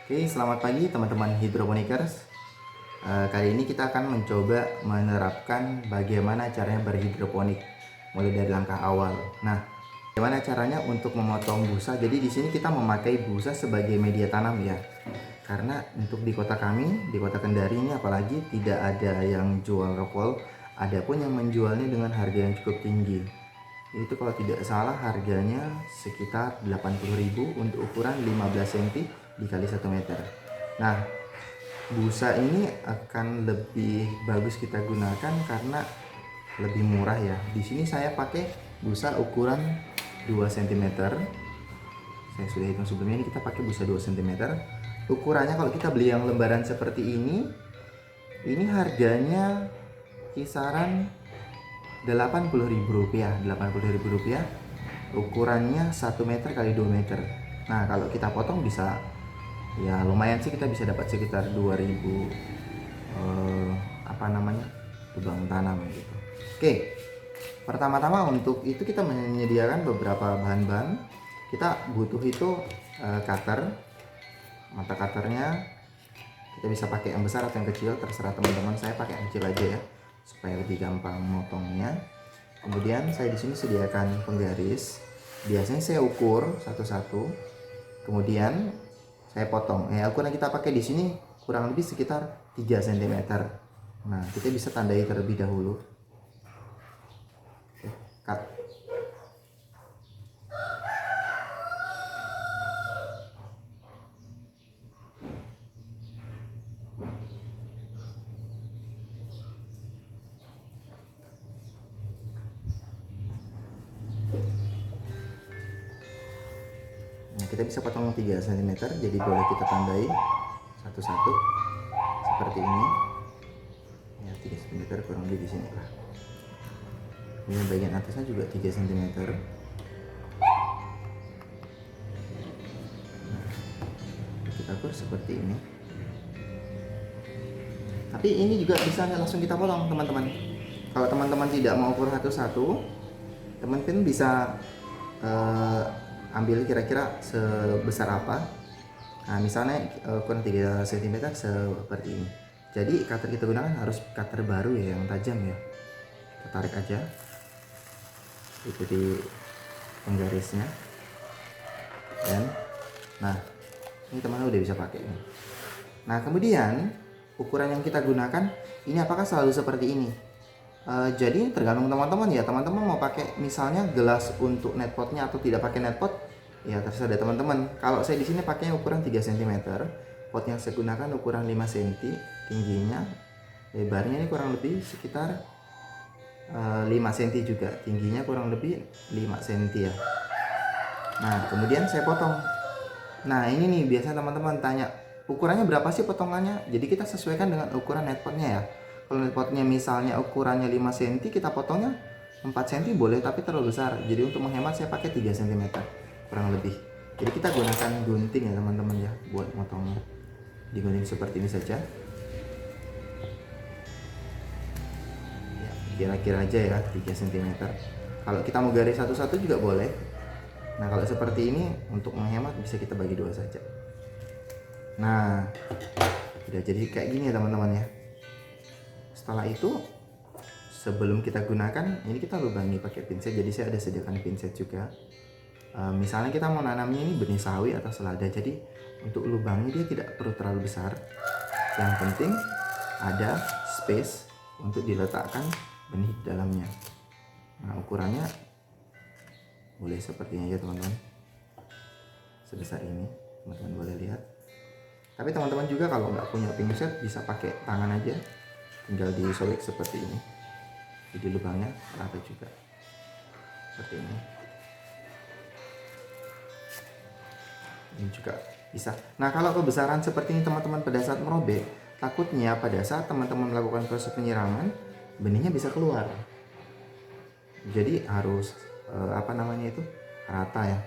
Oke, selamat pagi teman-teman hidroponikers. Kali ini kita akan mencoba menerapkan bagaimana caranya berhidroponik, mulai dari langkah awal. Nah, bagaimana caranya untuk memotong busa? Jadi di sini kita memakai busa sebagai media tanam ya. Karena untuk di kota kami, di kota Kendari ini apalagi tidak ada yang jual rokol, ada pun yang menjualnya dengan harga yang cukup tinggi. Itu kalau tidak salah harganya sekitar 80.000 untuk ukuran 15 cm dikali 1 meter. Nah, busa ini akan lebih bagus kita gunakan karena lebih murah ya. Di sini saya pakai busa ukuran 2 cm. Saya sudah hitung sebelumnya, ini kita pakai busa 2 cm. Ukurannya kalau kita beli yang lembaran seperti ini harganya kisaran Rp80.000, Rp80.000. Ukurannya 1 meter kali 2 meter. Nah, kalau kita potong bisa ya lumayan sih, kita bisa dapat sekitar 2.000 lubang tanam gitu. Oke. Pertama-tama untuk itu kita menyediakan beberapa bahan-bahan. Kita butuh itu cutter. Mata cutternya kita bisa pakai yang besar atau yang kecil, terserah teman-teman. Saya pakai yang kecil aja ya, supaya lebih gampang motongnya. Kemudian saya di sini sediakan penggaris. Biasanya saya ukur satu-satu. Kemudian saya potong. Ukuran yang kita pakai di sini kurang lebih sekitar 3 cm. Nah, kita bisa tandai terlebih dahulu. Oke, cut. Nah, kita bisa potong 3 cm, jadi boleh kita tandai satu-satu seperti ini. Ya, 3 cm kurang lebih di sini lah. Ini bagian atasnya juga 3 cm. Nah, kita ukur seperti ini. Tapi ini juga bisa langsung kita potong, teman-teman. Kalau teman-teman tidak mau ukur satu-satu, teman-teman bisa ambil kira-kira sebesar apa. Nah, misalnya ukuran 3 cm seperti ini. Jadi cutter kita gunakan harus cutter baru ya, yang tajam ya. Kita tarik aja, ikuti penggarisnya. Dan nah, ini teman-teman udah bisa pakai ini. Nah, kemudian ukuran yang kita gunakan ini apakah selalu seperti ini? Jadi tergantung teman-teman ya. Teman-teman mau pakai misalnya gelas untuk netpotnya atau tidak pakai netpot, ya terserah dari teman-teman. Kalau saya di sini pakai ukuran 3 cm. Pot yang saya gunakan ukuran 5 cm tingginya. Lebarnya ini kurang lebih sekitar 5 cm juga. Tingginya kurang lebih 5 cm ya. Nah, kemudian saya potong. Nah, ini nih biasanya teman-teman tanya, ukurannya berapa sih potongannya? Jadi kita sesuaikan dengan ukuran netpotnya ya. Kalau netpotnya misalnya ukurannya 5 cm, kita potongnya 4 cm boleh, tapi terlalu besar. Jadi untuk menghemat saya pakai 3 cm kurang lebih. Jadi kita gunakan gunting ya teman-teman ya buat motongnya. Digunting seperti ini saja. Ya, kira-kira aja ya 3 cm. Kalau kita mau garis satu-satu juga boleh. Nah, kalau seperti ini untuk menghemat bisa kita bagi dua saja. Nah, udah jadi kayak gini ya teman-teman ya. Setelah itu, sebelum kita gunakan, ini kita lubangi pakai pinset. Jadi saya ada sediakan pinset juga. Misalnya kita mau nanamnya ini benih sawi atau selada, jadi untuk lubangnya dia tidak perlu terlalu besar. Yang penting ada space untuk diletakkan benih di dalamnya. Nah, ukurannya boleh seperti ini aja teman-teman. Sebesar ini, teman-teman boleh lihat. Tapi teman-teman juga kalau nggak punya pinset bisa pakai tangan aja. Tinggal disobek seperti ini, jadi lubangnya rata juga seperti ini. Ini juga bisa. Nah, kalau kebesaran seperti ini teman-teman, pada saat merobek, takutnya pada saat teman-teman melakukan proses penyiraman, benihnya bisa keluar. Jadi harus rata ya.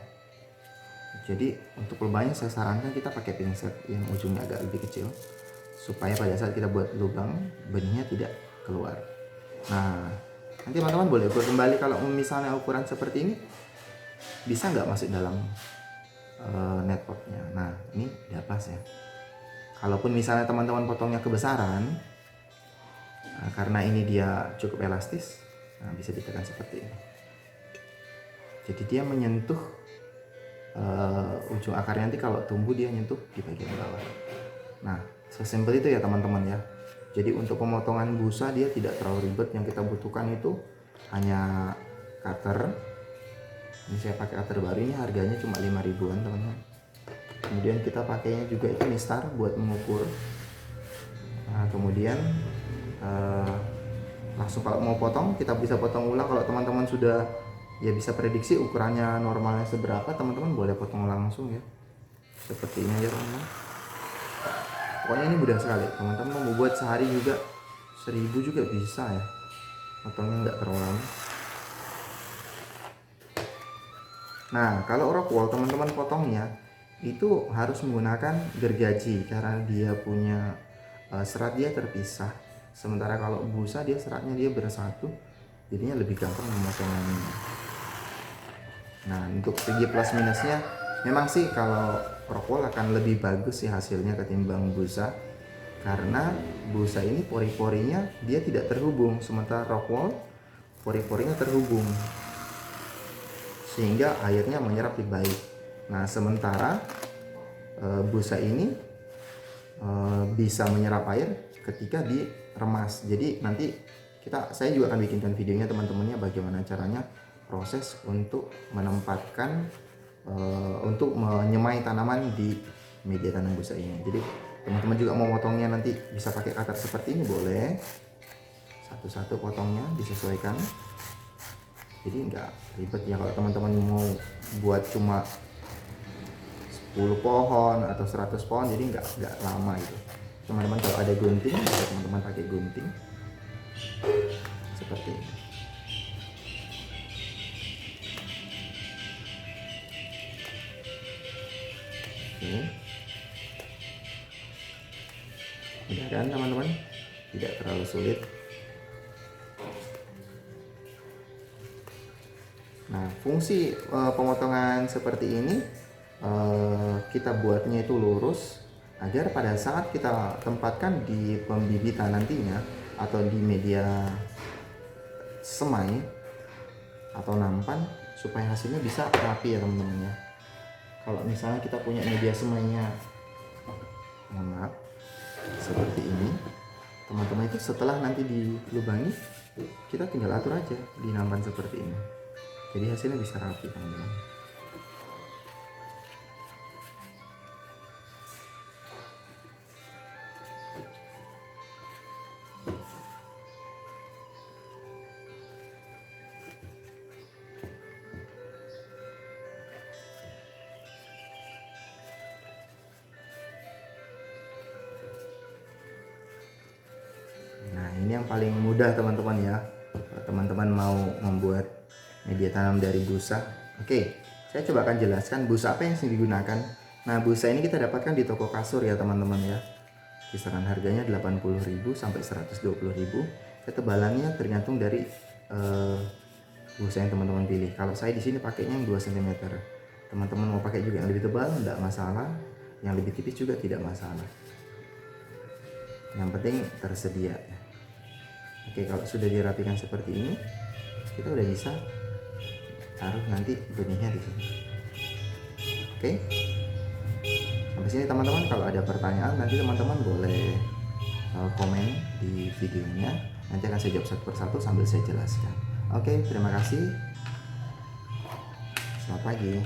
Jadi untuk lubangnya saya sarankan kita pakai pinset yang ujungnya agak lebih kecil, supaya pada saat kita buat lubang, benihnya tidak keluar. Nah, nanti teman-teman boleh ukur kembali. Kalau misalnya ukuran seperti ini, bisa nggak masuk dalam netpotnya. Nah, ini udah pas ya. Kalaupun misalnya teman-teman potongnya kebesaran, karena ini dia cukup elastis, bisa ditekan seperti ini. Jadi dia menyentuh ujung akarnya, nanti kalau tumbuh dia nyentuh di bagian bawah. Nah, sesimpel itu ya teman-teman ya. Jadi untuk pemotongan busa dia tidak terlalu ribet. Yang kita butuhkan itu hanya cutter. Ini saya pakai cutter baru, ini harganya cuma 5 ribuan teman-teman. Kemudian kita pakainya juga itu mistar buat mengukur. Nah, kemudian langsung kalau mau potong kita bisa potong ulang. Kalau teman-teman sudah ya bisa prediksi ukurannya normalnya seberapa, teman-teman boleh potong langsung ya, seperti ini aja teman-teman. Pokoknya ini mudah sekali, teman-teman mau buat sehari juga 1000 juga bisa ya, potongnya nggak terlalu lama. Nah, kalau rockwool teman-teman potongnya itu harus menggunakan gergaji karena dia punya serat dia terpisah. Sementara kalau busa dia seratnya dia bersatu, jadinya lebih gampang memotongnya. Nah, untuk segi plus minusnya memang sih kalau rockwool akan lebih bagus sih hasilnya ketimbang busa, karena busa ini pori-porinya dia tidak terhubung, sementara rockwool pori-porinya terhubung sehingga airnya menyerap lebih baik. Nah, sementara busa ini bisa menyerap air ketika diremas. Jadi nanti saya juga akan bikinkan videonya teman-temannya bagaimana caranya proses untuk menempatkan untuk menyemai tanaman di media tanam busa ini. Jadi teman-teman juga mau potongnya nanti bisa pakai cutter seperti ini, boleh satu-satu potongnya disesuaikan. Jadi nggak ribet ya kalau teman-teman mau buat cuma 10 pohon atau 100 pohon, jadi nggak lama gitu. Teman-teman kalau ada gunting, bisa teman-teman pakai gunting seperti ini. Oke. Udah kan teman-teman, tidak terlalu sulit. Nah, fungsi pemotongan seperti ini kita buatnya itu lurus agar pada saat kita tempatkan di pembibitan nantinya atau di media semai atau nampan, supaya hasilnya bisa rapi ya teman-teman ya. Kalau misalnya kita punya media semainya, mohon maaf, seperti ini, teman-teman itu setelah nanti dilubangi kita tinggal atur aja di nampan seperti ini, jadi hasilnya bisa rapi teman-teman. Ini yang paling mudah teman-teman ya, teman-teman mau membuat media tanam dari busa. Oke, saya coba akan jelaskan busa apa yang sering digunakan. Nah, busa ini kita dapatkan di toko kasur ya teman-teman ya. Kisaran harganya 80.000 sampai 120.000. Ketebalannya tergantung dari busa yang teman-teman pilih. Kalau saya di sini pakainya yang 2 cm. Teman-teman mau pakai juga yang lebih tebal enggak masalah, yang lebih tipis juga tidak masalah. Yang penting tersedia ya. Oke, kalau sudah dirapikan seperti ini, kita udah bisa taruh nanti benihnya di sini. Oke, sampai sini teman-teman. Kalau ada pertanyaan nanti teman-teman boleh komen di videonya. Nanti akan saya jawab satu persatu sambil saya jelaskan. Oke, terima kasih. Selamat pagi.